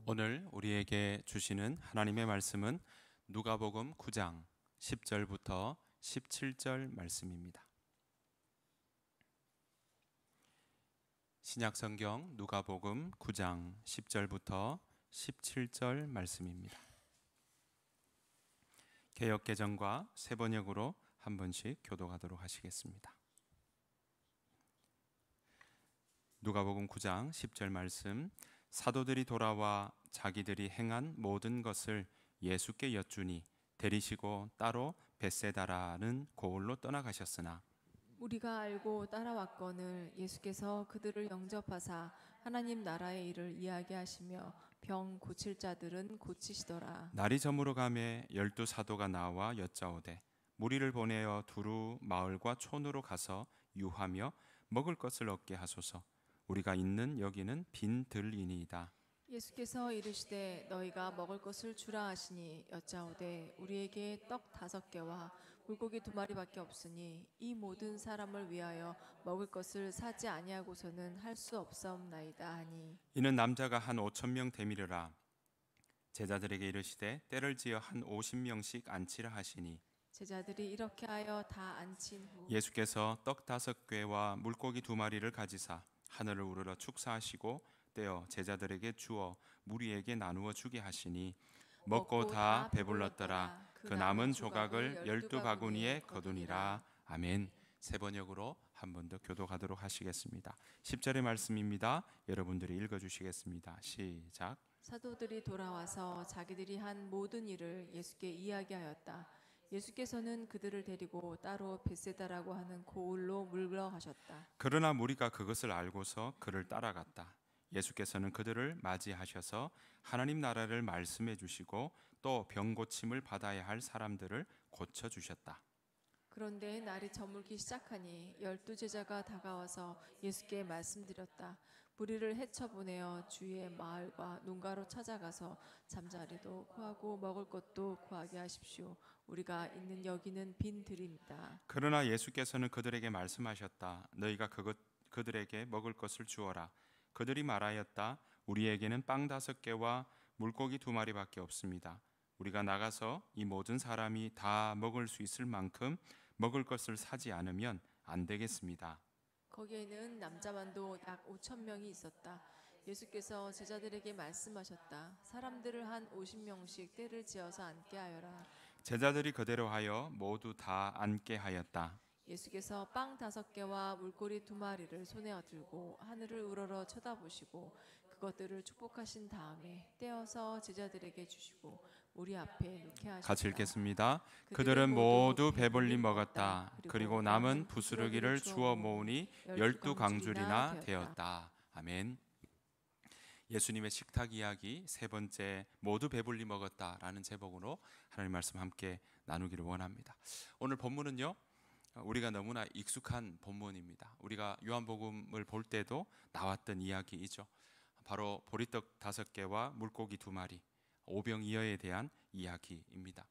오늘 우리에게 주시는 하나님의 말씀은 누가복음 9장 10절부터 17절 말씀입니다. 신약성경 누가복음 9장 10절부터 17절 말씀입니다. 개역개정과 새번역으로 한 번씩 교독하도록 하시겠습니다. 누가복음 9장 10절 말씀. 사도들이 돌아와 자기들이 행한 모든 것을 예수께 여쭈니 데리시고 따로 벳세다라는 고을로 떠나가셨으나 우리가 알고 따라왔거늘 예수께서 그들을 영접하사 하나님 나라의 일을 이야기하시며 병 고칠 자들은 고치시더라. 날이 저물어 가매 12 사도가 나와 여짜오되 무리를 보내어 두루 마을과 촌으로 가서 유하며 먹을 것을 얻게 하소서. 우리가 있는 여기는 빈 들이니이다. 예수께서 이르시되 너희가 먹을 것을 주라 하시니 여짜오되 우리에게 떡 5개와 물고기 2마리밖에 없으니 이 모든 사람을 위하여 먹을 것을 사지 아니하고서는 할 수 없사옵나이다 하니 이는 남자가 한 5,000명 되미르라. 제자들에게 이르시되 때를 지어 한 50명씩 앉히라 하시니 제자들이 이렇게 하여 다 앉힌 후 예수께서 떡 5개와 물고기 2마리를 가지사 하늘을 우러러 축사하시고 떼어 제자들에게 주어 무리에게 나누어 주게 하시니 먹고 다 배불렀더라. 그 남은 조각을 12바구니에 거두니라. 아멘. 새번역으로 한 번 더 교독하도록 하시겠습니다. 10절의 말씀입니다. 여러분들이 읽어주시겠습니다. 시작. 사도들이 돌아와서 자기들이 한 모든 일을 예수께 이야기하였다. 예수께서는 그들을 데리고 따로 벳세다라고 하는 고을로 물러가셨다. 그러나 무리가 그것을 알고서 그를 따라갔다. 예수께서는 그들을 맞이하셔서 하나님 나라를 말씀해 주시고 또 병 고침을 받아야 할 사람들을 고쳐 주셨다. 그런데 날이 저물기 시작하니 12제자가 다가와서 예수께 말씀드렸다. 무리를 헤쳐보내어 주위의 마을과 농가로 찾아가서 잠자리도 구하고 먹을 것도 구하게 하십시오. 우리가 있는 여기는 빈 들입니다. 그러나 예수께서는 그들에게 말씀하셨다. 너희가 그들에게 먹을 것을 주어라. 그들이 말하였다. 우리에게는 빵 5개와 물고기 2마리밖에 없습니다. 우리가 나가서 이 모든 사람이 다 먹을 수 있을 만큼 먹을 것을 사지 않으면 안 되겠습니다. 거기에는 남자만도 약 5,000명이 있었다. 예수께서 제자들에게 말씀하셨다. 사람들을 한 50명씩 떼를 지어서 앉게 하여라. 제자들이 그대로 하여 모두 다 앉게 하였다. 예수께서 빵 5개와 물고기 2마리를 손에 들고 하늘을 우러러 쳐다보시고 그것들을 축복하신 다음에 떼어서 제자들에게 주시고 우리 앞에 놓게 하셨다. 같이 읽겠습니다. 그들은 모두 배불리 먹었다. 그리고 남은 부스러기를 주워 모으니 12강줄이나 되었다. 아멘. 예수님의 식탁 이야기 세 번째, 모두 배불리 먹었다라는 제목으로 하나님 말씀 함께 나누기를 원합니다. 오늘 본문은요, 우리가 너무나 익숙한 본문입니다. 우리가 요한복음을 볼 때도 나왔던 이야기이죠. 바로 보리떡 5개와 물고기 2마리, 오병이어에 대한 이야기입니다.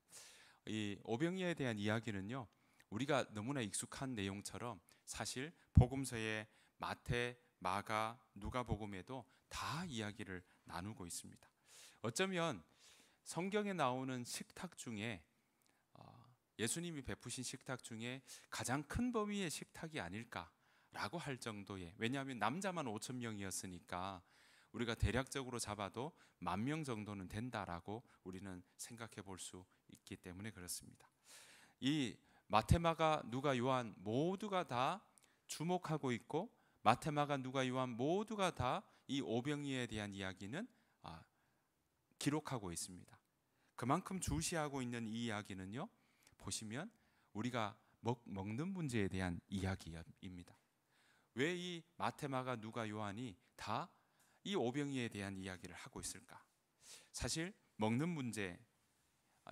이 오병이어에 대한 이야기는요, 우리가 너무나 익숙한 내용처럼 사실 복음서의 마태, 마가, 누가복음에도 다 이야기를 나누고 있습니다. 어쩌면 성경에 나오는 식탁 중에 예수님이 베푸신 식탁 중에 가장 큰 범위의 식탁이 아닐까라고 할 정도의, 왜냐하면 남자만 5,000명이었으니까 우리가 대략적으로 잡아도 10,000명 정도는 된다라고 우리는 생각해 볼 수 있기 때문에 그렇습니다. 이 마태, 마가, 누가, 요한 모두가 다 주목하고 있고 마태, 마가, 누가, 요한 모두가 다 이 오병이어에 대한 이야기는 기록하고 있습니다. 그만큼 주시하고 있는 이 이야기는요, 보시면 우리가 먹는 문제에 대한 이야기입니다. 왜 이 마태, 마가, 누가, 요한이 다 이 오병이어에 대한 이야기를 하고 있을까? 사실 먹는 문제,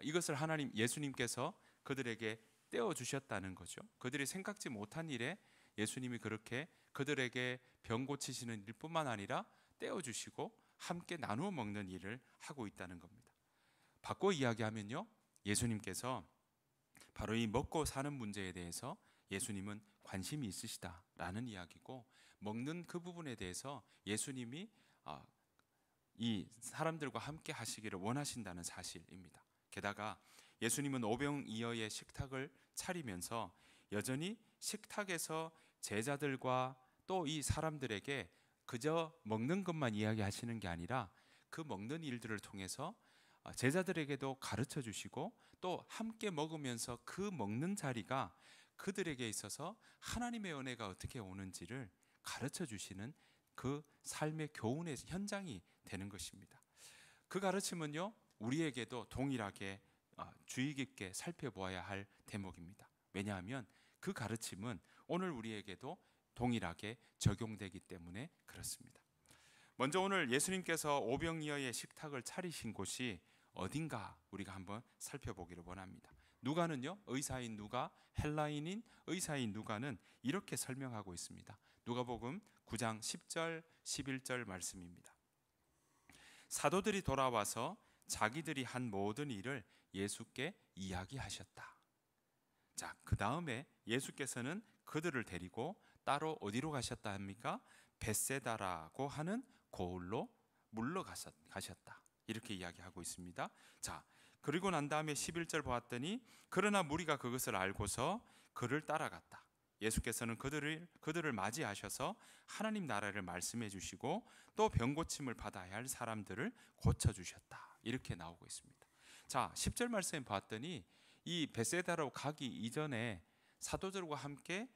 이것을 예수님께서 그들에게 떼어주셨다는 거죠. 그들이 생각지 못한 일에 예수님이 그렇게 그들에게 병 고치시는 일뿐만 아니라 떼어주시고 함께 나누어 먹는 일을 하고 있다는 겁니다. 바꿔 이야기하면요, 예수님께서 바로 이 먹고 사는 문제에 대해서 예수님은 관심이 있으시다라는 이야기고, 먹는 그 부분에 대해서 예수님이 이 사람들과 함께 하시기를 원하신다는 사실입니다. 게다가 예수님은 오병이어의 식탁을 차리면서 여전히 식탁에서 제자들과 또 이 사람들에게 그저 먹는 것만 이야기하시는 게 아니라 그 먹는 일들을 통해서 제자들에게도 가르쳐 주시고 또 함께 먹으면서 그 먹는 자리가 그들에게 있어서 하나님의 은혜가 어떻게 오는지를 가르쳐 주시는 그 삶의 교훈의 현장이 되는 것입니다. 그 가르침은요, 우리에게도 동일하게 주의 깊게 살펴보아야 할 대목입니다. 왜냐하면 그 가르침은 오늘 우리에게도 동일하게 적용되기 때문에 그렇습니다. 먼저 오늘 예수님께서 오병이어의 식탁을 차리신 곳이 어딘가 우리가 한번 살펴보기를 원합니다. 누가는요, 의사인 누가, 헬라인인 의사인 누가는 이렇게 설명하고 있습니다. 누가복음 9장 10절 11절 말씀입니다. 사도들이 돌아와서 자기들이 한 모든 일을 예수께 이야기하셨다. 자, 그 다음에 예수께서는 그들을 데리고 따로 어디로 가셨다 합니까? 벳세다라고 하는 고을로 물러가셨다. 이렇게 이야기하고 있습니다. 자, 그리고 난 다음에 11절 보았더니 그러나 무리가 그것을 알고서 그를 따라갔다. 예수께서는 그들을 맞이하셔서 하나님 나라를 말씀해 주시고 또 병고침을 받아야 할 사람들을 고쳐 주셨다. 이렇게 나오고 있습니다. 자, 10절 말씀에 봤더니 이 벳세다로 가기 이전에 사도들과 함께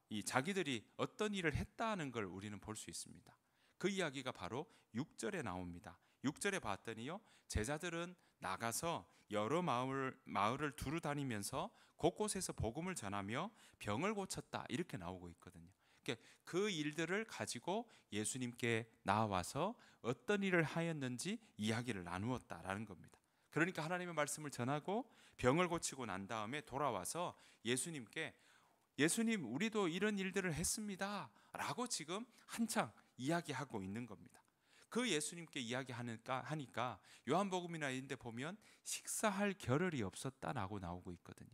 이 자기들이 어떤 일을 했다는 걸 우리는 볼 수 있습니다. 그 이야기가 바로 6절에 나옵니다. 6절에 봤더니요, 제자들은 나가서 여러 마을을 두루 다니면서 곳곳에서 복음을 전하며 병을 고쳤다. 이렇게 나오고 있거든요. 그러니까 그 일들을 가지고 예수님께 나와서 어떤 일을 하였는지 이야기를 나누었다라는 겁니다. 그러니까 하나님의 말씀을 전하고 병을 고치고 난 다음에 돌아와서 예수님께 예수님, 우리도 이런 일들을 했습니다 라고 지금 한창 이야기하고 있는 겁니다. 그 예수님께 이야기하니까 요한복음이나 이런 데 보면 식사할 겨를이 없었다라고 나오고 있거든요.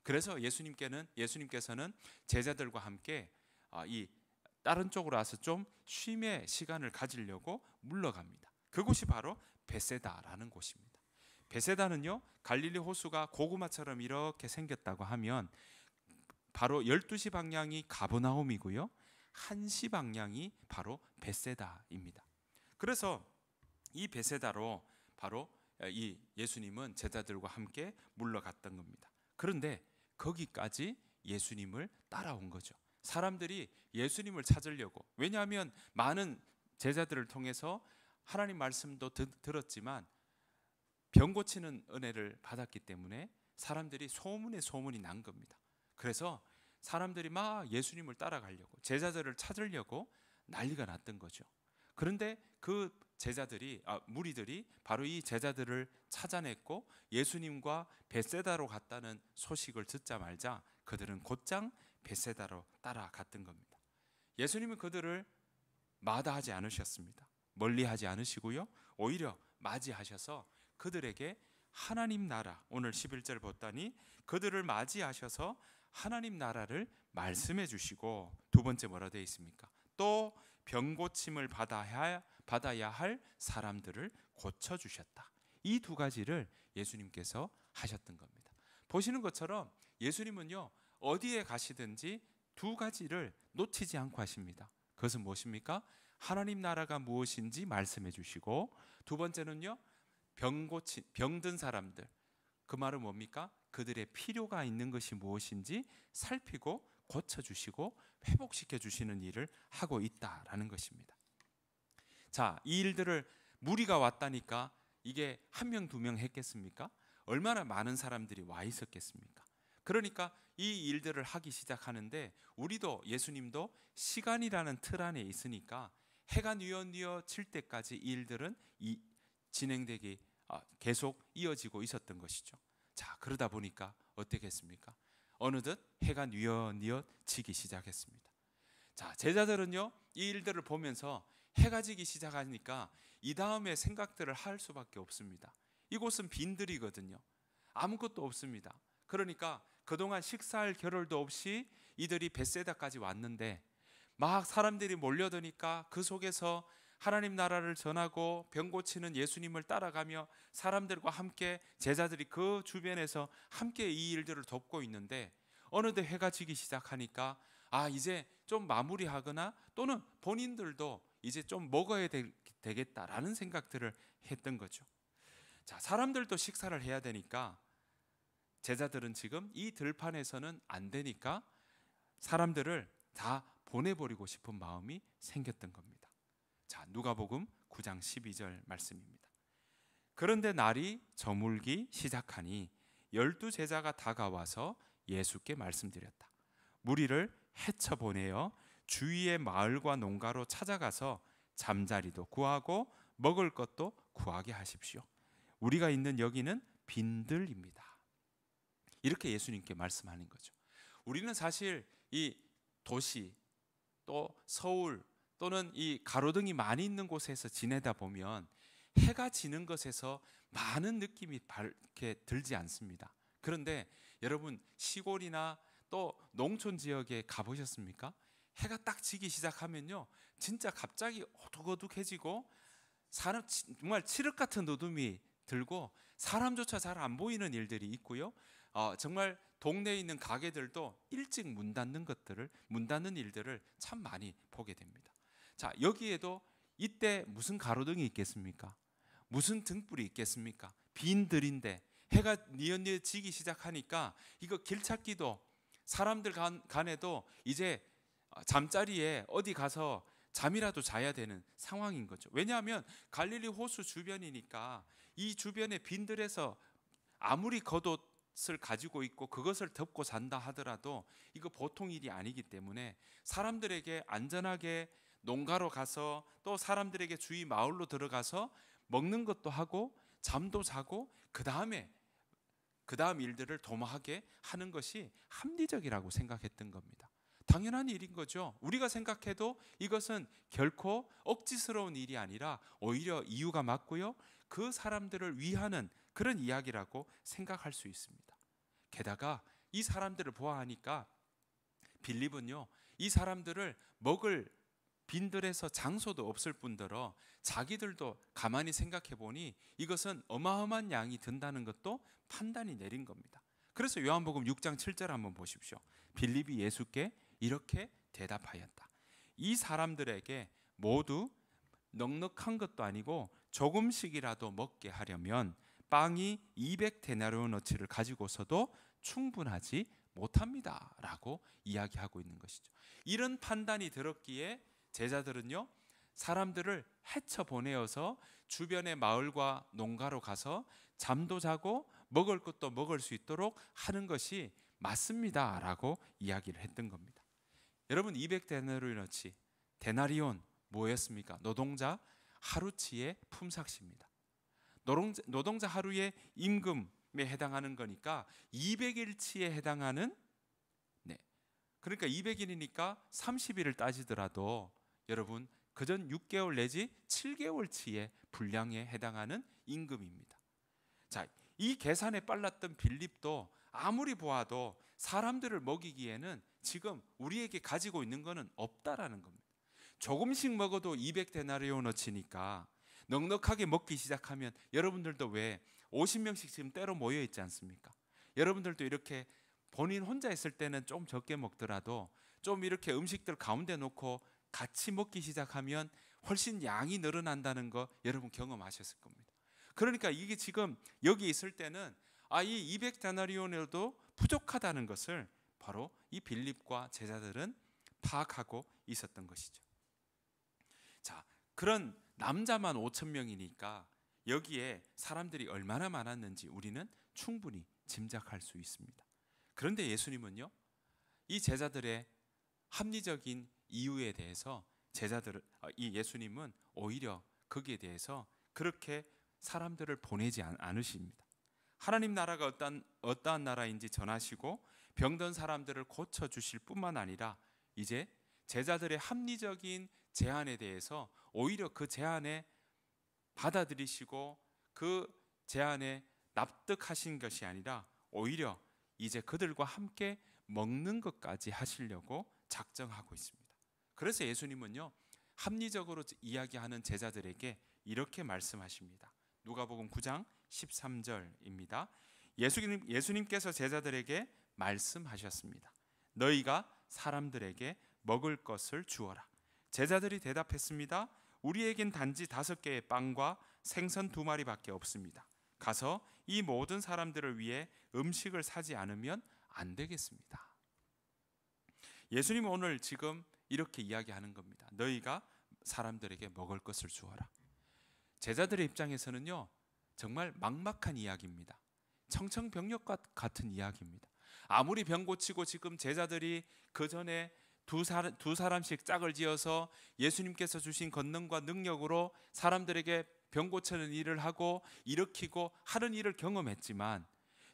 그래서 예수님께서는 제자들과 함께 이 다른 쪽으로 와서 좀 쉼의 시간을 가지려고 물러갑니다. 그곳이 바로 벳세다라는 곳입니다. 벳세다는요, 갈릴리 호수가 고구마처럼 이렇게 생겼다고 하면 바로 12시 방향이 가버나움이고요, 1시 방향이 바로 벳세다입니다. 그래서 이 벳세다로 바로 이 예수님은 제자들과 함께 물러갔던 겁니다. 그런데 거기까지 예수님을 따라온 거죠. 사람들이 예수님을 찾으려고, 왜냐하면 많은 제자들을 통해서 하나님 말씀도 들었지만 병 고치는 은혜를 받았기 때문에 사람들이 소문이 난 겁니다. 그래서 사람들이 막 예수님을 따라가려고, 제자들을 찾으려고 난리가 났던 거죠. 그런데 그 무리들이 바로 이 제자들을 찾아냈고 예수님과 벳세다로 갔다는 소식을 듣자마자 그들은 곧장 벳세다로 따라갔던 겁니다. 예수님은 그들을 마다하지 않으셨습니다. 멀리하지 않으시고요, 오히려 맞이하셔서 그들에게 하나님 나라, 오늘 11절 봤더니 그들을 맞이하셔서 하나님 나라를 말씀해 주시고, 두 번째 뭐라 되어 있습니까? 또 병고침을 받아야 할 사람들을 고쳐주셨다. 이 두 가지를 예수님께서 하셨던 겁니다. 보시는 것처럼 예수님은요, 어디에 가시든지 두 가지를 놓치지 않고 하십니다. 그것은 무엇입니까? 하나님 나라가 무엇인지 말씀해 주시고, 두 번째는요, 병든 사람들, 그 말은 뭡니까? 그들의 필요가 있는 것이 무엇인지 살피고 고쳐주시고 회복시켜 주시는 일을 하고 있다라는 것입니다. 자, 이 일들을 무리가 왔다니까 이게 한 명, 두 명 했겠습니까? 얼마나 많은 사람들이 와 있었겠습니까? 그러니까 이 일들을 하기 시작하는데 우리도, 예수님도 시간이라는 틀 안에 있으니까 해가 뉘어 질 때까지 이 일들은 진행되기 계속 이어지고 있었던 것이죠. 자, 그러다 보니까 어떻겠습니까? 어느덧 해가 뉘어 지기 시작했습니다. 자, 제자들은요, 이 일들을 보면서 해가 지기 시작하니까 이 다음에 생각들을 할 수밖에 없습니다. 이곳은 빈들이거든요. 아무것도 없습니다. 그러니까 그동안 식사할 겨를도 없이 이들이 벳세다까지 왔는데 막 사람들이 몰려드니까 그 속에서 하나님 나라를 전하고 병 고치는 예수님을 따라가며 사람들과 함께 제자들이 그 주변에서 함께 이 일들을 돕고 있는데 어느덧 해가 지기 시작하니까 이제 좀 마무리하거나 또는 본인들도 이제 좀 먹어야 되겠다라는 생각들을 했던 거죠. 자, 사람들도 식사를 해야 되니까 제자들은 지금 이 들판에서는 안 되니까 사람들을 다 보내버리고 싶은 마음이 생겼던 겁니다. 자, 누가복음 9장 12절 말씀입니다. 그런데 날이 저물기 시작하니 12제자가 다가와서 예수께 말씀드렸다. 무리를 헤쳐보내어 주위의 마을과 농가로 찾아가서 잠자리도 구하고 먹을 것도 구하게 하십시오. 우리가 있는 여기는 빈들입니다. 이렇게 예수님께 말씀하는 거죠. 우리는 사실 이 도시 또 서울 또는 이 가로등이 많이 있는 곳에서 지내다 보면 해가 지는 것에서 많은 느낌이 밝게 들지 않습니다. 그런데 여러분 시골이나 또 농촌 지역에 가보셨습니까? 해가 딱 지기 시작하면요 진짜 갑자기 어둑어둑해지고 정말 칠흑 같은 어둠이 들고 사람조차 잘 안 보이는 일들이 있고요. 정말 동네에 있는 가게들도 일찍 문 닫는 일들을 참 많이 보게 됩니다. 자, 여기에도 이때 무슨 가로등이 있겠습니까? 무슨 등불이 있겠습니까? 빈 들인데 해가 뉘엿뉘엿 지기 시작하니까 이거 길 찾기도 사람들 간에도 이제 잠자리에 어디 가서 잠이라도 자야 되는 상황인 거죠. 왜냐하면 갈릴리 호수 주변이니까 이 주변의 빈들에서 아무리 겉옷을 가지고 있고 그것을 덮고 잔다 하더라도 이거 보통 일이 아니기 때문에 사람들에게 안전하게 농가로 가서 또 사람들에게 주위 마을로 들어가서 먹는 것도 하고 잠도 자고 그 다음 일들을 도모하게 하는 것이 합리적이라고 생각했던 겁니다. 당연한 일인 거죠. 우리가 생각해도 이것은 결코 억지스러운 일이 아니라 오히려 이유가 맞고요. 그 사람들을 위하는 그런 이야기라고 생각할 수 있습니다. 게다가 이 사람들을 보아하니까 빌립은요, 이 사람들을 먹을 빈들에서 장소도 없을 뿐더러 자기들도 가만히 생각해 보니 이것은 어마어마한 양이 든다는 것도 판단이 내린 겁니다. 그래서 요한복음 6장 7절 한번 보십시오. 빌립이 예수께 이렇게 대답하였다. 이 사람들에게 모두 넉넉한 것도 아니고 조금씩이라도 먹게 하려면 빵이 200데나리온어치를 가지고서도 충분하지 못합니다 라고 이야기하고 있는 것이죠. 이런 판단이 들었기에 제자들은요 사람들을 헤쳐 보내어서 주변의 마을과 농가로 가서 잠도 자고 먹을 것도 먹을 수 있도록 하는 것이 맞습니다 라고 이야기를 했던 겁니다. 여러분 200데나리온어치, 데나리온 뭐였습니까? 노동자 하루치의 품삯입니다. 노동자 하루의 임금에 해당하는 거니까 200일치에 해당하는 그러니까 200일이니까 30일을 따지더라도 여러분 그전 6개월 내지 7개월치의 분량에 해당하는 임금입니다. 자, 이 계산에 빨랐던 빌립도 아무리 보아도 사람들을 먹이기에는 지금 우리에게 가지고 있는 것은 없다라는 겁니다. 조금씩 먹어도 200데나리온어치니까 넉넉하게 먹기 시작하면 여러분들도 왜 50명씩 지금 때로 모여 있지 않습니까? 여러분들도 이렇게 본인 혼자 있을 때는 좀 적게 먹더라도 좀 이렇게 음식들 가운데 놓고 같이 먹기 시작하면 훨씬 양이 늘어난다는 거 여러분 경험하셨을 겁니다. 그러니까 이게 지금 여기 있을 때는 이 200데나리온에도 부족하다는 것을 바로 이 빌립과 제자들은 파악하고 있었던 것이죠. 자, 그런 남자만 5,000명이니까 여기에 사람들이 얼마나 많았는지 우리는 충분히 짐작할 수 있습니다. 그런데 예수님은요, 이 제자들의 합리적인 이유에 대해서 예수님은 오히려 거기에 대해서 그렇게 사람들을 보내지 않으십니다. 하나님 나라가 어떠한 나라인지 전하시고 병든 사람들을 고쳐주실 뿐만 아니라 이제 제자들의 합리적인 제안에 대해서 오히려 그 제안에 받아들이시고 그 제안에 납득하신 것이 아니라 오히려 이제 그들과 함께 먹는 것까지 하시려고 작정하고 있습니다. 그래서 예수님은요 합리적으로 이야기하는 제자들에게 이렇게 말씀하십니다. 누가복음 9장 13절입니다. 예수님께서 제자들에게 말씀하셨습니다. 너희가 사람들에게 먹을 것을 주어라. 제자들이 대답했습니다. 우리에겐 단지 5개의 빵과 생선 2마리밖에 없습니다. 가서 이 모든 사람들을 위해 음식을 사지 않으면 안 되겠습니다. 예수님은 오늘 지금 이렇게 이야기하는 겁니다. 너희가 사람들에게 먹을 것을 주어라. 제자들의 입장에서는요, 정말 막막한 이야기입니다. 청천벽력 같은 이야기입니다. 아무리 병 고치고 지금 제자들이 그 전에 두 사람씩 짝을 지어서 예수님께서 주신 권능과 능력으로 사람들에게 병 고치는 일을 하고 일으키고 하는 일을 경험했지만,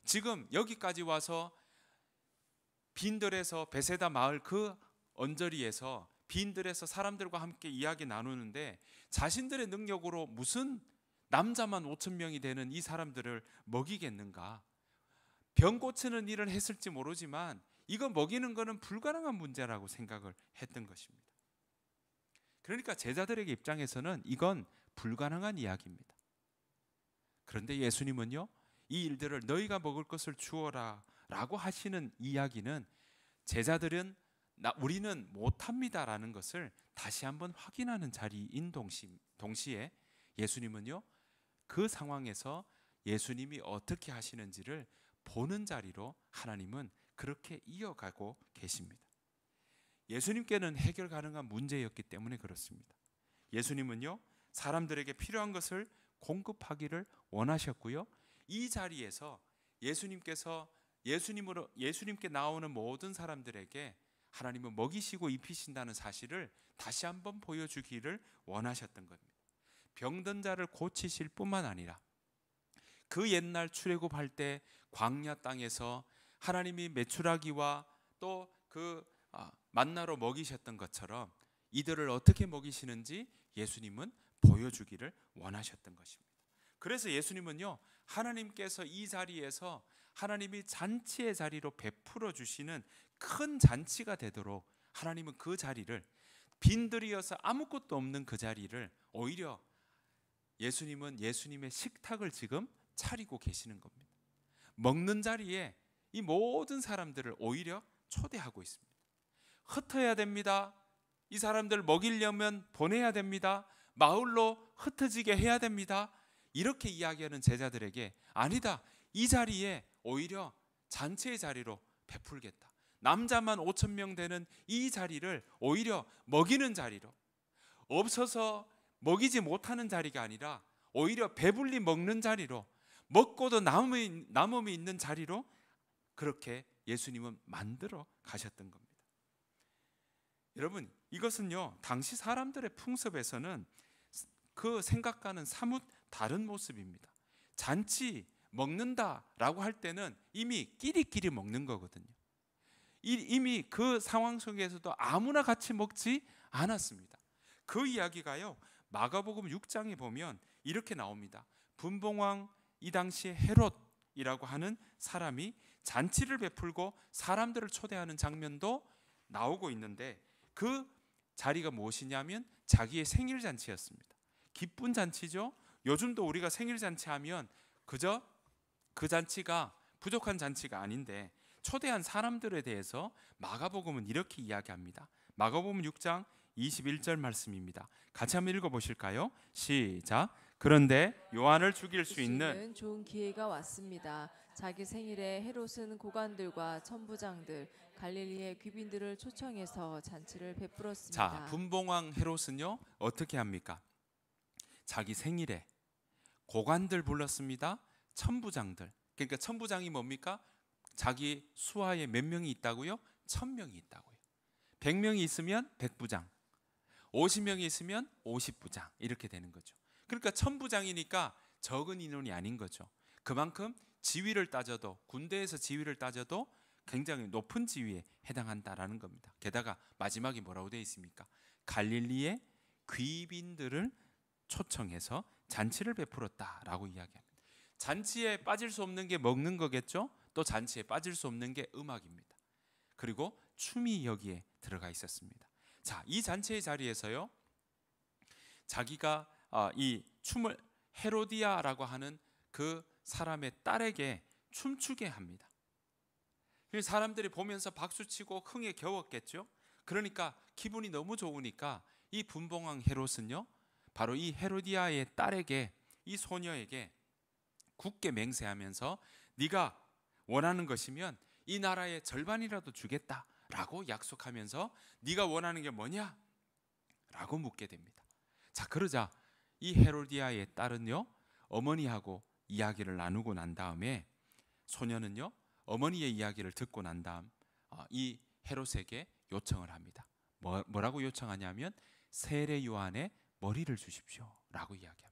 지금 여기까지 와서 빈들에서 베세다 마을 그 언저리에서 빈들에서 사람들과 함께 이야기 나누는데, 자신들의 능력으로 무슨 남자만 5,000명이 되는 이 사람들을 먹이겠는가? 병 고치는 일을 했을지 모르지만 이거 먹이는 것은 불가능한 문제라고 생각을 했던 것입니다. 그러니까 제자들에게 입장에서는 이건 불가능한 이야기입니다. 그런데 예수님은요, 이 일들을 너희가 먹을 것을 주어라 라고 하시는 이야기는 제자들은 우리는 못합니다라는 것을 다시 한번 확인하는 자리인 동시에 예수님은요, 그 상황에서 예수님이 어떻게 하시는지를 보는 자리로 하나님은 그렇게 이어가고 계십니다. 예수님께는 해결 가능한 문제였기 때문에 그렇습니다. 예수님은요, 사람들에게 필요한 것을 공급하기를 원하셨고요, 이 자리에서 예수님께 나오는 모든 사람들에게 하나님은 먹이시고 입히신다는 사실을 다시 한번 보여주기를 원하셨던 겁니다. 병든 자를 고치실 뿐만 아니라 그 옛날 출애굽할 때 광야 땅에서 하나님이 메추라기와 또 그 만나로 먹이셨던 것처럼 이들을 어떻게 먹이시는지 예수님은 보여주기를 원하셨던 것입니다. 그래서 예수님은요, 하나님께서 이 자리에서 하나님이 잔치의 자리로 베풀어 주시는 큰 잔치가 되도록 하나님은 그 자리를, 빈들이어서 아무것도 없는 그 자리를 오히려 예수님은 예수님의 식탁을 지금 차리고 계시는 겁니다. 먹는 자리에 이 모든 사람들을 오히려 초대하고 있습니다. 흩어야 됩니다. 이 사람들 먹이려면 보내야 됩니다. 마을로 흩어지게 해야 됩니다. 이렇게 이야기하는 제자들에게 아니다, 이 자리에 오히려 잔치의 자리로 베풀겠다. 남자만 5,000명 되는 이 자리를 오히려 먹이는 자리로, 없어서 먹이지 못하는 자리가 아니라 오히려 배불리 먹는 자리로, 먹고도 남음이 있는 자리로 그렇게 예수님은 만들어 가셨던 겁니다. 여러분, 이것은요, 당시 사람들의 풍습에서는 그 생각과는 사뭇 다른 모습입니다. 잔치 먹는다라고 할 때는 이미 끼리끼리 먹는 거거든요. 이미 그 상황 속에서도 아무나 같이 먹지 않았습니다. 그 이야기가요, 마가복음 6장에 보면 이렇게 나옵니다. 분봉왕, 이 당시에 헤롯이라고 하는 사람이 잔치를 베풀고 사람들을 초대하는 장면도 나오고 있는데, 그 자리가 무엇이냐면 자기의 생일 잔치였습니다. 기쁜 잔치죠. 요즘도 우리가 생일 잔치하면 그저 그 잔치가 부족한 잔치가 아닌데, 초대한 사람들에 대해서 마가복음은 이렇게 이야기합니다. 마가복음 6장 21절 말씀입니다. 같이 한번 읽어보실까요? 시작. 그런데 요한을 죽일 수 있는 좋은 기회가 왔습니다. 자기 생일에 헤롯은 고관들과 천부장들, 갈릴리의 귀빈들을 초청해서 잔치를 베풀었습니다. 자, 분봉왕 헤롯은요, 어떻게 합니까? 자기 생일에 고관들 불렀습니다. 천부장들. 그러니까 천부장이 뭡니까? 자기 수하에 몇 명이 있다고요? 1,000명이 있다고요. 100명이 있으면 100부장, 50명이 있으면 50부장, 이렇게 되는 거죠. 그러니까 1,000부장이니까 적은 인원이 아닌 거죠. 그만큼 지위를 따져도, 군대에서 지위를 따져도 굉장히 높은 지위에 해당한다라는 겁니다. 게다가 마지막에 뭐라고 되어 있습니까? 갈릴리의 귀빈들을 초청해서 잔치를 베풀었다라고 이야기합니다. 잔치에 빠질 수 없는 게 먹는 거겠죠. 또 잔치에 빠질 수 없는 게 음악입니다. 그리고 춤이 여기에 들어가 있었습니다. 자, 이 잔치의 자리에서요, 자기가 이 춤을 헤로디아라고 하는 그 사람의 딸에게 춤추게 합니다. 사람들이 보면서 박수치고 흥에 겨웠겠죠. 그러니까 기분이 너무 좋으니까 이 분봉왕 헤롯은요, 바로 이 헤로디아의 딸에게, 이 소녀에게 굳게 맹세하면서 네가 원하는 것이면 이 나라의 절반이라도 주겠다라고 약속하면서 네가 원하는 게 뭐냐? 라고 묻게 됩니다. 자, 그러자 이 헤로디아의 딸은요, 어머니하고 이야기를 나누고 난 다음에 소녀는요, 어머니의 이야기를 듣고 난 다음 이 헤롯에게 요청을 합니다. 뭐라고 요청하냐면 세례 요한의 머리를 주십시오 라고 이야기합니다.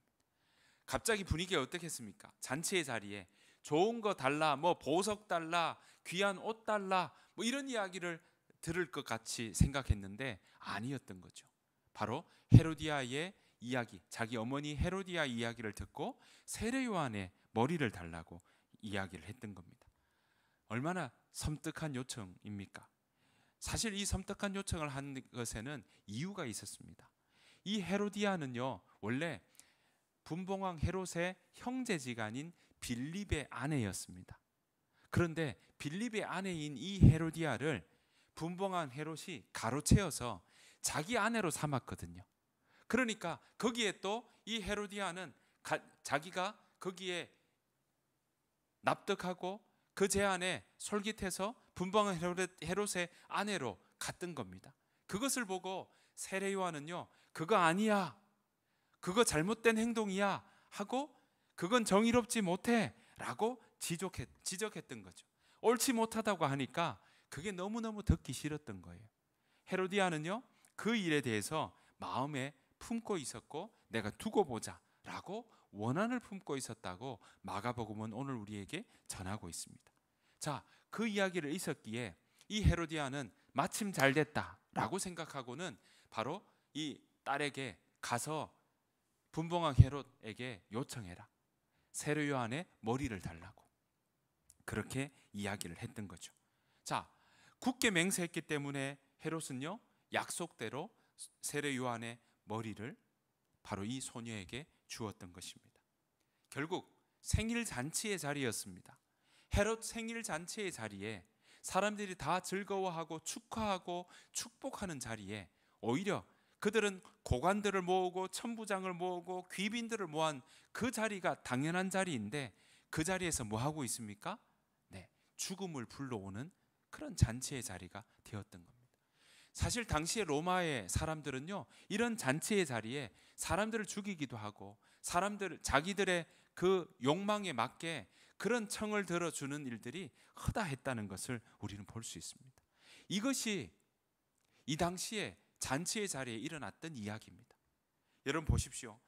갑자기 분위기가 어떻겠습니까? 잔치의 자리에 좋은 거 달라, 뭐 보석 달라, 귀한 옷 달라, 뭐 이런 이야기를 들을 것 같이 생각했는데 아니었던 거죠. 바로 헤로디아의 이야기, 자기 어머니 헤로디아 이야기를 듣고 세례 요한의 머리를 달라고 이야기를 했던 겁니다. 얼마나 섬뜩한 요청입니까? 사실 이 섬뜩한 요청을 한 것에는 이유가 있었습니다. 이 헤로디아는요, 원래 분봉왕 헤롯의 형제지간인 빌립의 아내였습니다. 그런데 빌립의 아내인 이 헤로디아를 분봉왕 헤롯이 가로채어서 자기 아내로 삼았거든요. 그러니까 거기에 또 이 헤로디아는 자기가 거기에 납득하고 그 제안에 솔깃해서 분봉왕 헤롯의 아내로 갔던 겁니다. 그것을 보고 세례 요한은요, 그거 아니야, 그거 잘못된 행동이야 하고 그건 정의롭지 못해 라고 지적했던 거죠. 옳지 못하다고 하니까 그게 너무너무 듣기 싫었던 거예요. 헤로디아는요, 그 일에 대해서 마음에 품고 있었고 내가 두고 보자 라고 원한을 품고 있었다고 마가복음은 오늘 우리에게 전하고 있습니다. 자, 그 이야기를 있었기에 이 헤로디아는 마침 잘 됐다 라고 생각하고는 바로 이 딸에게 가서 분봉왕 헤롯에게 요청해라, 세례 요한의 머리를 달라고 그렇게 이야기를 했던 거죠. 자, 굳게 맹세했기 때문에 헤롯은요, 약속대로 세례 요한의 머리를 바로 이 소녀에게 주었던 것입니다. 결국 생일 잔치의 자리였습니다. 헤롯 생일 잔치의 자리에 사람들이 다 즐거워하고 축하하고 축복하는 자리에 오히려 그들은 고관들을 모으고 천부장을 모으고 귀빈들을 모은 그 자리가 당연한 자리인데 그 자리에서 뭐 하고 있습니까? 네, 죽음을 불러오는 그런 잔치의 자리가 되었던 겁니다. 사실 당시의 로마의 사람들은요, 이런 잔치의 자리에 사람들을 죽이기도 하고 자기들의 그 욕망에 맞게 그런 청을 들어주는 일들이 허다했다는 것을 우리는 볼 수 있습니다. 이것이 이 당시에 잔치의 자리에 일어났던 이야기입니다. 여러분 보십시오.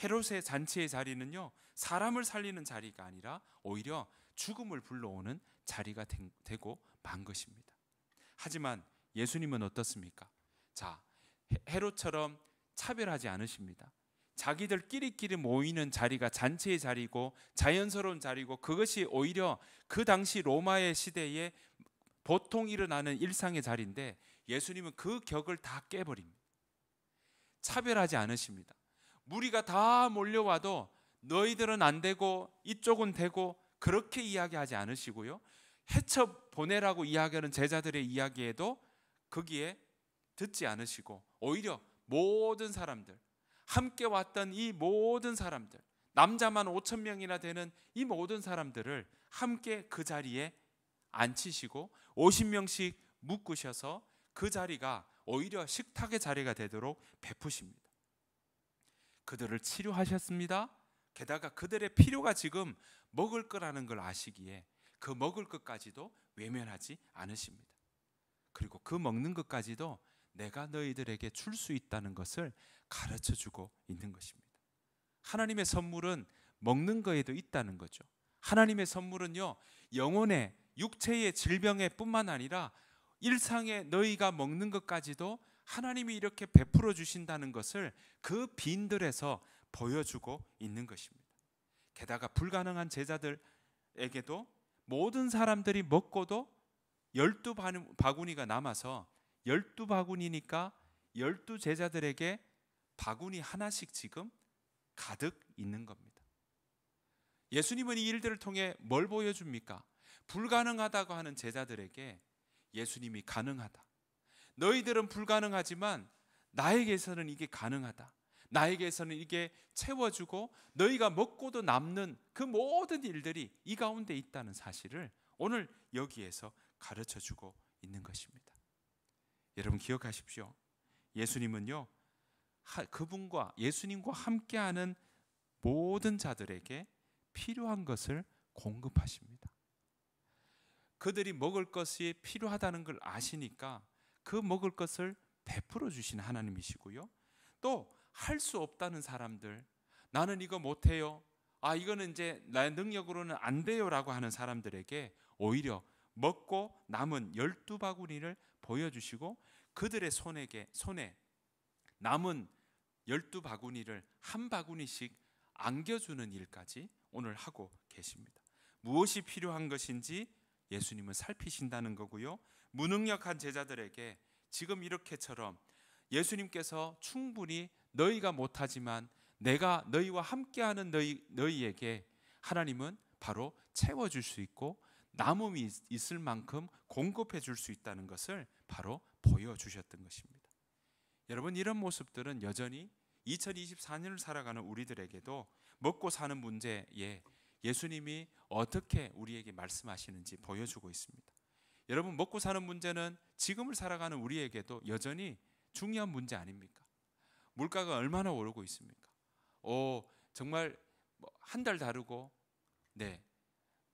헤롯의 잔치의 자리는요, 사람을 살리는 자리가 아니라 오히려 죽음을 불러오는 자리가 되고 만 것입니다. 하지만 예수님은 어떻습니까? 자, 헤롯처럼 차별하지 않으십니다. 자기들끼리끼리 모이는 자리가 잔치의 자리고 자연스러운 자리고 그것이 오히려 그 당시 로마의 시대에 보통 일어나는 일상의 자리인데 예수님은 그 격을 다 깨버립니다. 차별하지 않으십니다. 무리가 다 몰려와도 너희들은 안 되고 이쪽은 되고 그렇게 이야기하지 않으시고요, 헤쳐 보내라고 이야기하는 제자들의 이야기에도 거기에 듣지 않으시고 오히려 모든 사람들, 함께 왔던 이 모든 사람들, 남자만 5,000명이나 되는 이 모든 사람들을 함께 그 자리에 앉히시고 50명씩 묶으셔서 그 자리가 오히려 식탁의 자리가 되도록 베푸십니다. 그들을 치료하셨습니다. 게다가 그들의 필요가 지금 먹을 거라는 걸 아시기에 그 먹을 것까지도 외면하지 않으십니다. 그리고 그 먹는 것까지도 내가 너희들에게 줄 수 있다는 것을 가르쳐 주고 있는 것입니다. 하나님의 선물은 먹는 거에도 있다는 거죠. 하나님의 선물은요, 영혼의 육체의 질병에 뿐만 아니라 일상에 너희가 먹는 것까지도 하나님이 이렇게 베풀어 주신다는 것을 그 빈들에서 보여주고 있는 것입니다. 게다가 불가능한 제자들에게도 모든 사람들이 먹고도 12바구니가 남아서 12바구니니까 12 제자들에게 바구니 하나씩 지금 가득 있는 겁니다. 예수님은 이 일들을 통해 뭘 보여줍니까? 불가능하다고 하는 제자들에게 예수님이 가능하다. 너희들은 불가능하지만 나에게서는 이게 가능하다. 나에게서는 이게 채워주고 너희가 먹고도 남는 그 모든 일들이 이 가운데 있다는 사실을 오늘 여기에서 가르쳐주고 있는 것입니다. 여러분 기억하십시오. 예수님은요, 그분과 예수님과 함께하는 모든 자들에게 필요한 것을 공급하십니다. 그들이 먹을 것이 필요하다는 걸 아시니까 그 먹을 것을 베풀어 주신 하나님이시고요. 또 할 수 없다는 사람들, 나는 이거 못해요, 이거는 이제 나의 능력으로는 안 돼요 라고 하는 사람들에게 오히려 먹고 남은 12바구니를 보여주시고 그들의 손에 남은 12바구니를 한 바구니씩 안겨주는 일까지 오늘 하고 계십니다. 무엇이 필요한 것인지 예수님은 살피신다는 거고요. 무능력한 제자들에게 지금 이렇게처럼 예수님께서 충분히 너희가 못하지만 내가 너희와 함께하는 너희에게 하나님은 바로 채워줄 수 있고 남음이 있을 만큼 공급해 줄 수 있다는 것을 바로 보여주셨던 것입니다. 여러분 이런 모습들은 여전히 2024년을 살아가는 우리들에게도 먹고 사는 문제에 예수님이 어떻게 우리에게 말씀하시는지 보여주고 있습니다. 여러분 먹고 사는 문제는 지금을 살아가는 우리에게도 여전히 중요한 문제 아닙니까? 물가가 얼마나 오르고 있습니까? 정말 한 달 다르고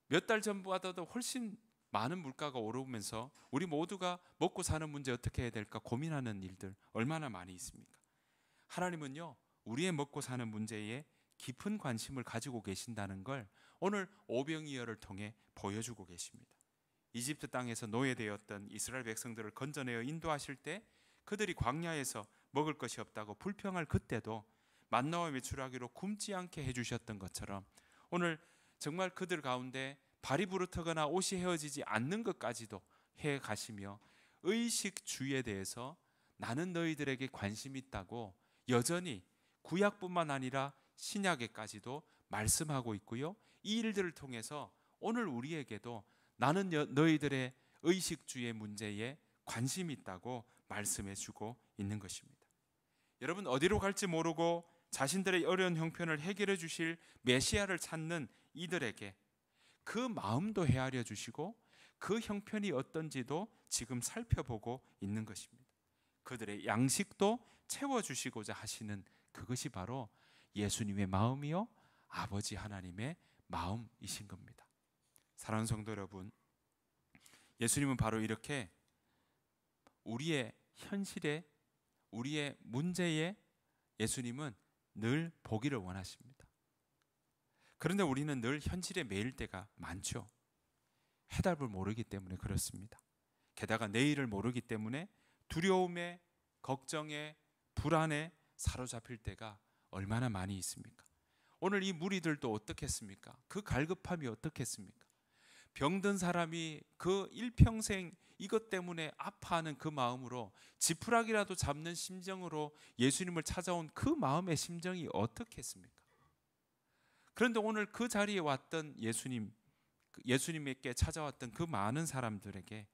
몇 달 전보다도 훨씬 많은 물가가 오르면서 우리 모두가 먹고 사는 문제 어떻게 해야 될까 고민하는 일들 얼마나 많이 있습니까? 하나님은요 우리의 먹고 사는 문제에 깊은 관심을 가지고 계신다는 걸 오늘 오병이어를 통해 보여주고 계십니다. 이집트 땅에서 노예되었던 이스라엘 백성들을 건져내어 인도하실 때 그들이 광야에서 먹을 것이 없다고 불평할 그때도 만나와 메추라기로 굶지 않게 해주셨던 것처럼 오늘 정말 그들 가운데 발이 부르트거나 옷이 헤어지지 않는 것까지도 해 가시며 의식주에 대해서 나는 너희들에게 관심이 있다고 여전히 구약뿐만 아니라 신약에까지도 말씀하고 있고요. 이 일들을 통해서 오늘 우리에게도 나는 너희들의 의식주의 문제에 관심이 있다고 말씀해 주고 있는 것입니다. 여러분 어디로 갈지 모르고 자신들의 어려운 형편을 해결해 주실 메시아를 찾는 이들에게 그 마음도 헤아려 주시고 그 형편이 어떤지도 지금 살펴보고 있는 것입니다. 그들의 양식도 채워주시고자 하시는 그것이 바로 예수님의 마음이요 아버지 하나님의 마음이신 겁니다. 사랑하는 성도 여러분, 예수님은 바로 이렇게 우리의 현실에 우리의 문제에 예수님은 늘 보기를 원하십니다. 그런데 우리는 늘 현실에 매일 때가 많죠. 해답을 모르기 때문에 그렇습니다. 게다가 내일을 모르기 때문에 두려움에, 걱정에, 불안에 사로잡힐 때가 얼마나 많이 있습니까? 오늘 이 무리들도 어떻겠습니까? 그 갈급함이 어떻겠습니까? 병든 사람이 그 일평생 이것 때문에 아파하는 그 마음으로 지푸라기라도 잡는 심정으로 예수님을 찾아온 그 마음의 심정이 어떻겠습니까? 그런데 오늘 그 자리에 왔던 예수님에게 찾아왔던 그 많은 사람들에게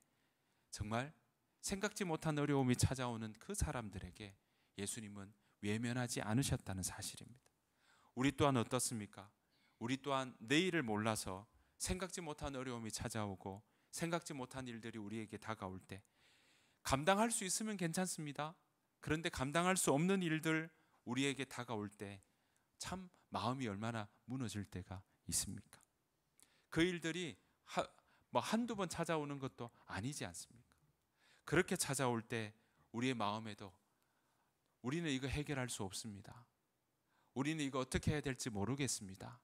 정말 생각지 못한 어려움이 찾아오는 그 사람들에게 예수님은 외면하지 않으셨다는 사실입니다. 우리 또한 어떻습니까? 우리 또한 내일을 몰라서 생각지 못한 어려움이 찾아오고 생각지 못한 일들이 우리에게 다가올 때 감당할 수 있으면 괜찮습니다. 그런데 감당할 수 없는 일들 우리에게 다가올 때 참 마음이 얼마나 무너질 때가 있습니까? 그 일들이 한두 번 찾아오는 것도 아니지 않습니까? 그렇게 찾아올 때 우리의 마음에도 우리는 이거 해결할 수 없습니다. 우리는 이거 어떻게 해야 될지 모르겠습니다.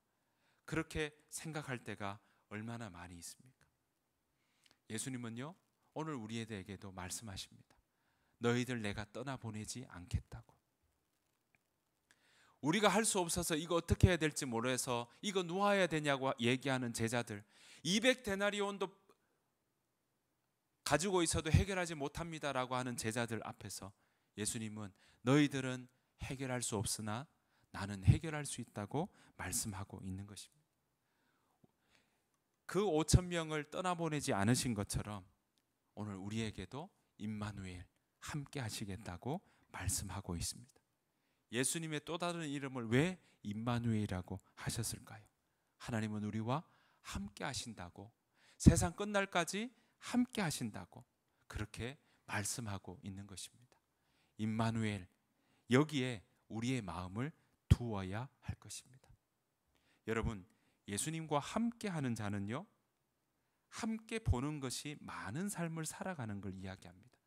그렇게 생각할 때가 얼마나 많이 있습니까? 예수님은요 오늘 우리에게도 말씀하십니다. 너희들 내가 떠나보내지 않겠다고. 우리가 할 수 없어서 이거 어떻게 해야 될지 모르서 이거 놓아야 되냐고 얘기하는 제자들, 200데나리온도 가지고 있어도 해결하지 못합니다라고 하는 제자들 앞에서 예수님은 너희들은 해결할 수 없으나 나는 해결할 수 있다고 말씀하고 있는 것입니다. 그 5천 명을 떠나보내지 않으신 것처럼 오늘 우리에게도 임마누엘 함께 하시겠다고 말씀하고 있습니다. 예수님의 또 다른 이름을 왜 임마누엘이라고 하셨을까요? 하나님은 우리와 함께 하신다고, 세상 끝날까지 함께 하신다고 그렇게 말씀하고 있는 것입니다. 임마누엘, 여기에 우리의 마음을 두어야 할 것입니다. 여러분, 예수님과 함께 하는 자는요, 함께 보는 것이 많은 삶을 살아가는 걸 이야기합니다.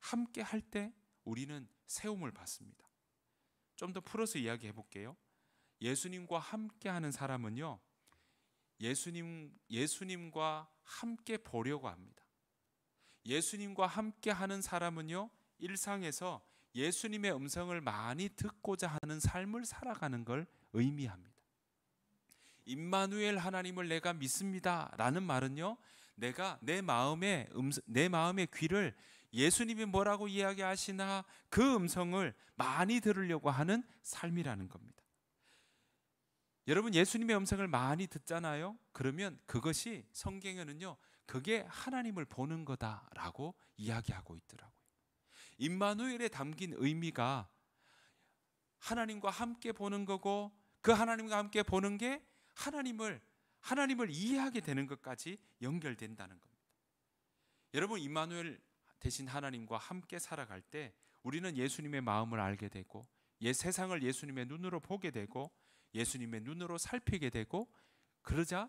함께 할 때 우리는 세움을 받습니다. 좀 더 풀어서 이야기해 볼게요. 예수님과 함께 하는 사람은요, 예수님과 함께 보려고 합니다. 예수님과 함께 하는 사람은요, 일상에서 예수님의 음성을 많이 듣고자 하는 삶을 살아가는 걸 의미합니다. 임마누엘 하나님을 내가 믿습니다 라는 말은요, 내가 내 마음의 귀를 예수님이 뭐라고 이야기하시나 그 음성을 많이 들으려고 하는 삶이라는 겁니다. 여러분, 예수님의 음성을 많이 듣잖아요. 그러면 그것이 성경에는요, 그게 하나님을 보는 거다라고 이야기하고 있더라고요. 임마누엘에 담긴 의미가 하나님과 함께 보는 거고, 그 하나님과 함께 보는 게 하나님을 이해하게 되는 것까지 연결된다는 겁니다. 여러분, 임마누엘 대신 하나님과 함께 살아갈 때 우리는 예수님의 마음을 알게 되고, 세상을 예수님의 눈으로 보게 되고, 예수님의 눈으로 살피게 되고, 그러자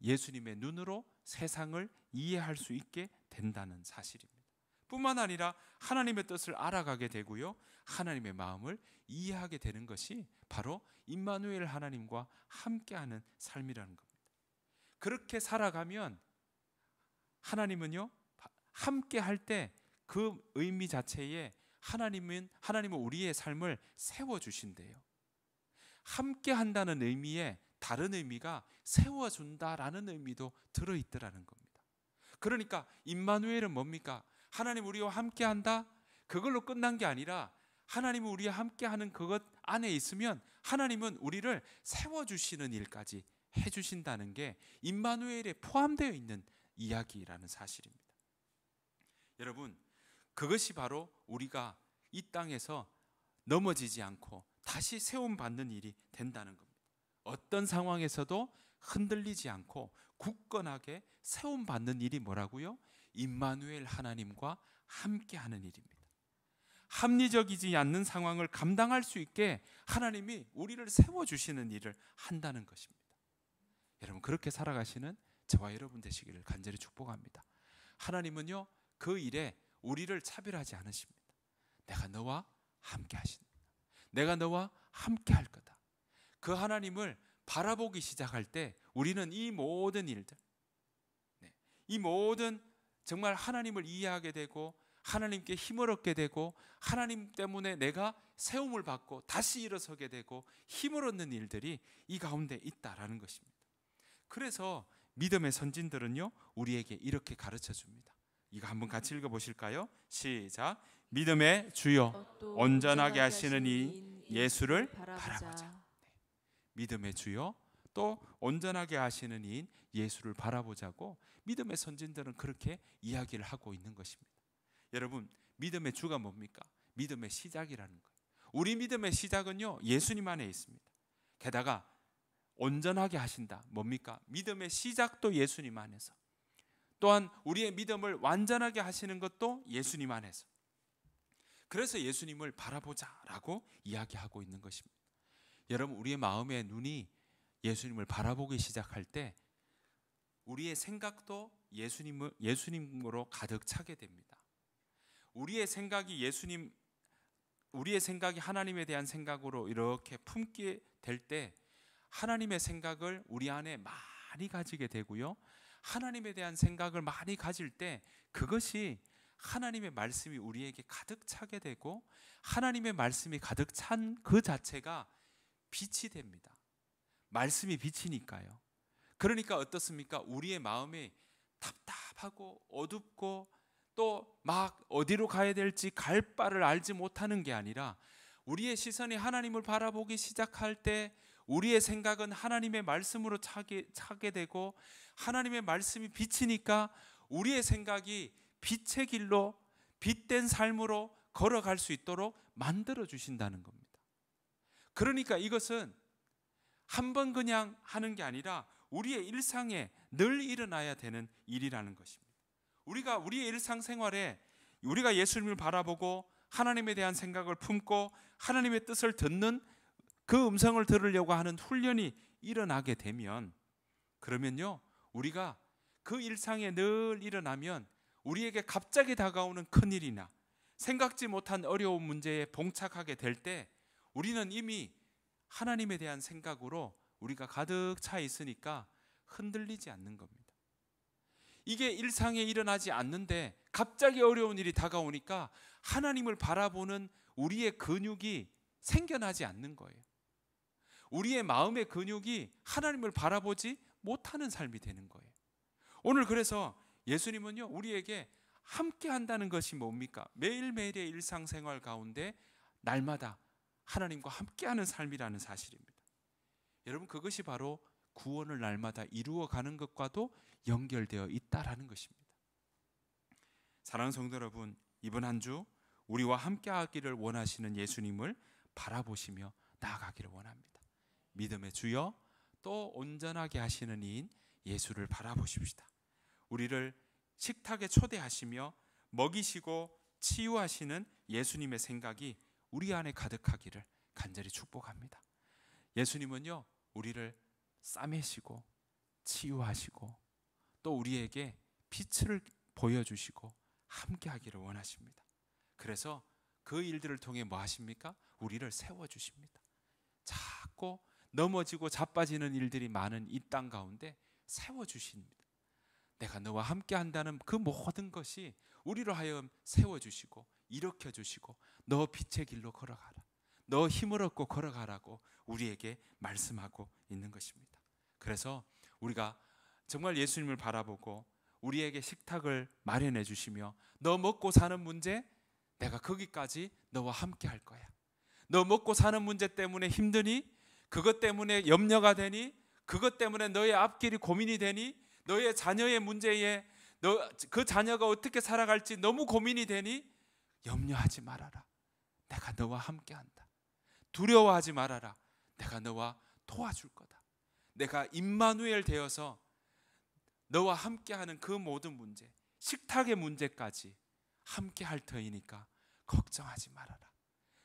예수님의 눈으로 세상을 이해할 수 있게 된다는 사실입니다. 뿐만 아니라 하나님의 뜻을 알아가게 되고요, 하나님의 마음을 이해하게 되는 것이 바로 임마누엘 하나님과 함께하는 삶이라는 겁니다. 그렇게 살아가면 하나님은요, 함께 할 때 그 의미 자체에 하나님은 우리의 삶을 세워주신대요. 함께 한다는 의미에 다른 의미가 세워준다라는 의미도 들어있더라는 겁니다. 그러니까 임마누엘은 뭡니까? 하나님 우리와 함께 한다? 그걸로 끝난 게 아니라 하나님은 우리와 함께 하는 그것 안에 있으면 하나님은 우리를 세워주시는 일까지 해주신다는 게 임마누엘에 포함되어 있는 이야기라는 사실입니다. 여러분, 그것이 바로 우리가 이 땅에서 넘어지지 않고 다시 세움받는 일이 된다는 겁니다. 어떤 상황에서도 흔들리지 않고 굳건하게 세움받는 일이 뭐라고요? 임마누엘 하나님과 함께하는 일입니다. 합리적이지 않는 상황을 감당할 수 있게 하나님이 우리를 세워주시는 일을 한다는 것입니다. 여러분, 그렇게 살아가시는 저와 여러분 되시기를 간절히 축복합니다. 하나님은요, 그 일에 우리를 차별하지 않으십니다. 내가 너와 함께 하신다. 내가 너와 함께 할 거다. 그 하나님을 바라보기 시작할 때 우리는 이 모든 일들, 이 모든 정말 하나님을 이해하게 되고 하나님께 힘을 얻게 되고 하나님 때문에 내가 세움을 받고 다시 일어서게 되고 힘을 얻는 일들이 이 가운데 있다라는 것입니다. 그래서 믿음의 선진들은요, 우리에게 이렇게 가르쳐 줍니다. 이거 한번 같이 읽어보실까요? 시작. 믿음의 주여 온전하게 하시는 이 예수를 바라보자. 믿음의 주여 또 온전하게 하시는 이인 예수를 바라보자고 믿음의 선진들은 그렇게 이야기를 하고 있는 것입니다. 여러분, 믿음의 주가 뭡니까? 믿음의 시작이라는 거예요. 우리 믿음의 시작은요, 예수님 안에 있습니다. 게다가 온전하게 하신다. 뭡니까? 믿음의 시작도 예수님 안에서, 또한 우리의 믿음을 완전하게 하시는 것도 예수님 안에서. 그래서 예수님을 바라보자라고 이야기하고 있는 것입니다. 여러분, 우리의 마음의 눈이 예수님을 바라보기 시작할 때 우리의 생각도 예수님으로 가득 차게 됩니다. 우리의 생각이 하나님에 대한 생각으로 이렇게 품게 될 때 하나님의 생각을 우리 안에 많이 가지게 되고요, 하나님에 대한 생각을 많이 가질 때 그것이 하나님의 말씀이 우리에게 가득 차게 되고 하나님의 말씀이 가득 찬 그 자체가 빛이 됩니다. 말씀이 빛이니까요. 그러니까 어떻습니까? 우리의 마음이 답답하고 어둡고 또 막 어디로 가야 될지 갈 바를 알지 못하는 게 아니라 우리의 시선이 하나님을 바라보기 시작할 때 우리의 생각은 하나님의 말씀으로 차게 되고, 하나님의 말씀이 비치니까 우리의 생각이 빛의 길로, 빛된 삶으로 걸어갈 수 있도록 만들어 주신다는 겁니다. 그러니까 이것은 한 번 그냥 하는 게 아니라 우리의 일상에 늘 일어나야 되는 일이라는 것입니다. 우리가 우리의 일상생활에 우리가 예수님을 바라보고 하나님에 대한 생각을 품고 하나님의 뜻을 듣는 그 음성을 들으려고 하는 훈련이 일어나게 되면, 그러면요, 우리가 그 일상에 늘 일어나면 우리에게 갑자기 다가오는 큰일이나 생각지 못한 어려운 문제에 봉착하게 될 때 우리는 이미 하나님에 대한 생각으로 우리가 가득 차 있으니까 흔들리지 않는 겁니다. 이게 일상에 일어나지 않는데 갑자기 어려운 일이 다가오니까 하나님을 바라보는 우리의 근육이 생겨나지 않는 거예요. 우리의 마음의 근육이 하나님을 바라보지 못하는 삶이 되는 거예요. 오늘 그래서 예수님은요, 우리에게 함께 한다는 것이 뭡니까? 매일매일의 일상생활 가운데 날마다 하나님과 함께하는 삶이라는 사실입니다. 여러분, 그것이 바로 구원을 날마다 이루어가는 것과도 연결되어 있다라는 것입니다. 사랑하는 성도 여러분, 이번 한 주 우리와 함께하기를 원하시는 예수님을 바라보시며 나아가기를 원합니다. 믿음의 주여, 또 온전하게 하시는 이인 예수를 바라보십시다. 우리를 식탁에 초대하시며 먹이시고 치유하시는 예수님의 생각이 우리 안에 가득하기를 간절히 축복합니다. 예수님은요, 우리를 싸매시고 치유하시고 또 우리에게 빛을 보여주시고 함께하기를 원하십니다. 그래서 그 일들을 통해 뭐 하십니까? 우리를 세워주십니다. 자꾸 넘어지고 자빠지는 일들이 많은 이 땅 가운데 세워주십니다. 내가 너와 함께한다는 그 모든 것이 우리로 하여금 세워주시고 일으켜주시고 너 빛의 길로 걸어가라, 너 힘을 얻고 걸어가라고 우리에게 말씀하고 있는 것입니다. 그래서 우리가 정말 예수님을 바라보고 우리에게 식탁을 마련해 주시며 너 먹고 사는 문제, 내가 거기까지 너와 함께 할 거야. 너 먹고 사는 문제 때문에 힘드니? 그것 때문에 염려가 되니? 그것 때문에 너의 앞길이 고민이 되니? 너의 자녀의 문제에 그 자녀가 어떻게 살아갈지 너무 고민이 되니? 염려하지 말아라. 내가 너와 함께한다. 두려워하지 말아라. 내가 너와 도와줄 거다. 내가 임마누엘 되어서 너와 함께하는 그 모든 문제, 식탁의 문제까지 함께할 터이니까 걱정하지 말아라.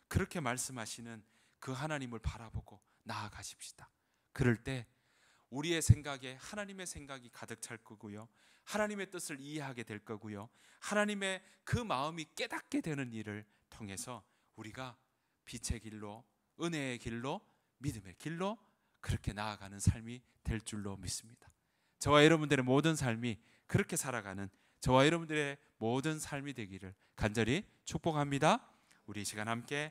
그렇게 말씀하시는 그 하나님을 바라보고 나아가십시다. 그럴 때 우리의 생각에 하나님의 생각이 가득 찰 거고요, 하나님의 뜻을 이해하게 될 거고요, 하나님의 그 마음이 깨닫게 되는 일을 통해서 우리가 빛의 길로, 은혜의 길로, 믿음의 길로 그렇게 나아가는 삶이 될 줄로 믿습니다. 저와 여러분들의 모든 삶이 그렇게 살아가는 저와 여러분들의 모든 삶이 되기를 간절히 축복합니다. 우리 이 시간 함께